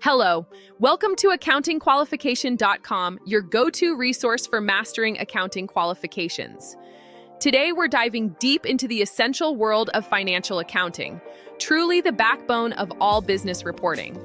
Hello, welcome to accountingqualification.com, your go-to resource for mastering accounting qualifications. Today, we're diving deep into the essential world of financial accounting, truly the backbone of all business reporting.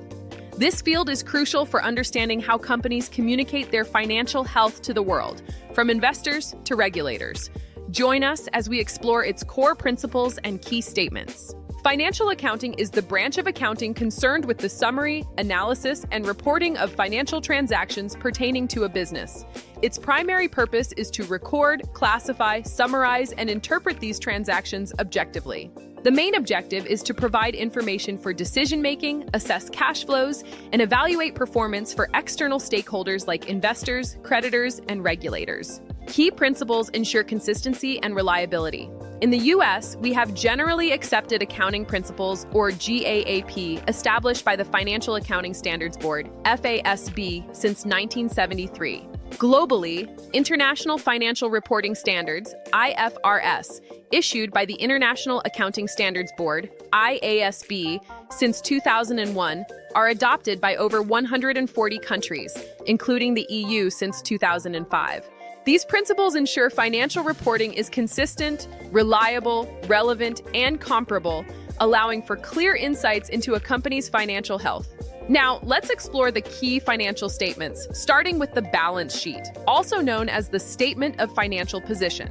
This field is crucial for understanding how companies communicate their financial health to the world, from investors to regulators. Join us as we explore its core principles and key statements. Financial accounting is the branch of accounting concerned with the summary, analysis, and reporting of financial transactions pertaining to a business. Its primary purpose is to record, classify, summarize, and interpret these transactions objectively. The main objective is to provide information for decision-making, assess cash flows, and evaluate performance for external stakeholders like investors, creditors, and regulators. Key principles ensure consistency and reliability. In the U.S., we have Generally Accepted Accounting Principles, or GAAP, established by the Financial Accounting Standards Board, FASB, since 1973. Globally, International Financial Reporting Standards, IFRS, issued by the International Accounting Standards Board, IASB, since 2001, are adopted by over 140 countries, including the EU since 2005. These principles ensure financial reporting is consistent, reliable, relevant, and comparable, allowing for clear insights into a company's financial health. Now, let's explore the key financial statements, starting with the balance sheet, also known as the Statement of Financial Position.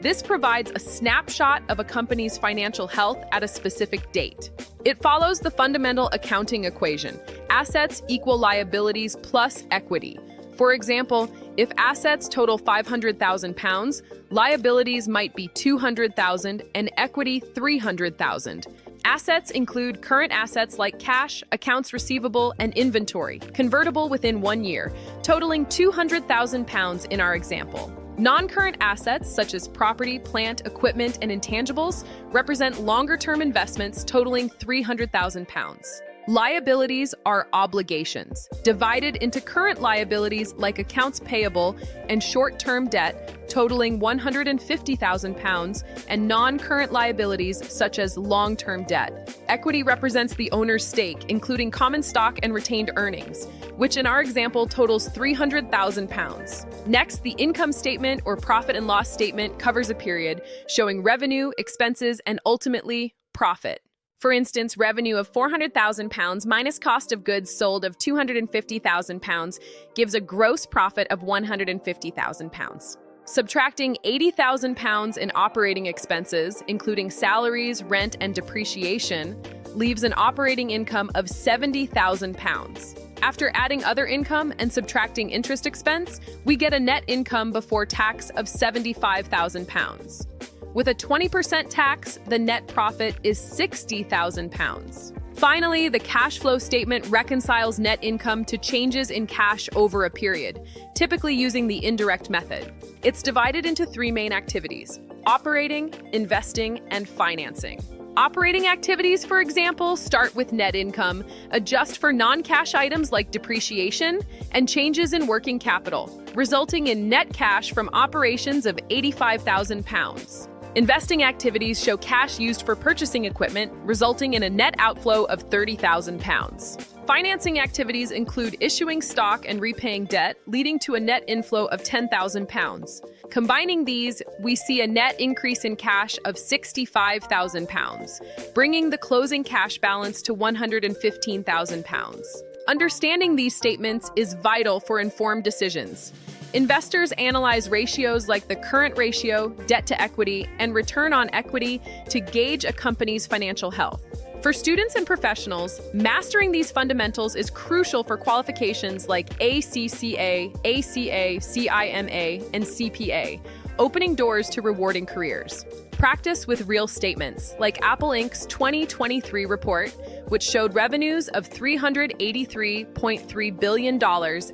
This provides a snapshot of a company's financial health at a specific date. It follows the fundamental accounting equation: assets equal liabilities plus equity. For example, if assets total £500,000, liabilities might be $200,000 and equity $300,000. Assets include current assets like cash, accounts receivable, and inventory, convertible within 1 year, totaling £200,000 in our example. Non-current assets, such as property, plant, equipment, and intangibles, represent longer-term investments totaling £300,000. Liabilities are obligations, divided into current liabilities like accounts payable and short-term debt, totaling £150,000, and non-current liabilities such as long-term debt. Equity represents the owner's stake, including common stock and retained earnings, which in our example totals £300,000. Next, the income statement or profit and loss statement covers a period, showing revenue, expenses, and ultimately, profit. For instance, revenue of £400,000 minus cost of goods sold of £250,000 gives a gross profit of £150,000. Subtracting £80,000 in operating expenses, including salaries, rent, and depreciation, leaves an operating income of £70,000. After adding other income and subtracting interest expense, we get a net income before tax of £75,000. With a 20% tax, the net profit is £60,000. Finally, the cash flow statement reconciles net income to changes in cash over a period, typically using the indirect method. It's divided into three main activities: operating, investing, and financing. Operating activities, for example, start with net income, adjust for non-cash items like depreciation, and changes in working capital, resulting in net cash from operations of £85,000. Investing activities show cash used for purchasing equipment, resulting in a net outflow of £30,000. Financing activities include issuing stock and repaying debt, leading to a net inflow of £10,000. Combining these, we see a net increase in cash of £65,000, bringing the closing cash balance to £115,000. Understanding these statements is vital for informed decisions. Investors analyze ratios like the current ratio, debt to equity, and return on equity to gauge a company's financial health. For students and professionals, mastering these fundamentals is crucial for qualifications like ACCA, ACA, CIMA, and CPA, opening doors to rewarding careers. Practice with real statements, like Apple Inc.'s 2023 report, which showed revenues of $383.3 billion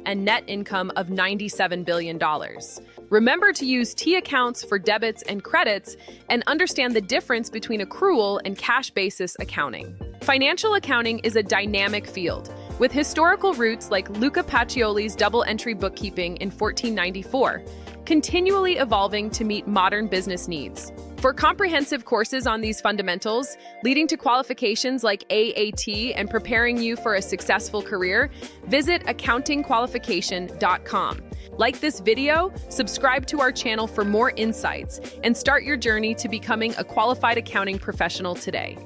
and net income of $97 billion. Remember to use T accounts for debits and credits and understand the difference between accrual and cash basis accounting. Financial accounting is a dynamic field, with historical roots like Luca Pacioli's double-entry bookkeeping in 1494, continually evolving to meet modern business needs. For comprehensive courses on these fundamentals, leading to qualifications like AAT and preparing you for a successful career, visit accountingqualification.com. Like this video, subscribe to our channel for more insights, and start your journey to becoming a qualified accounting professional today.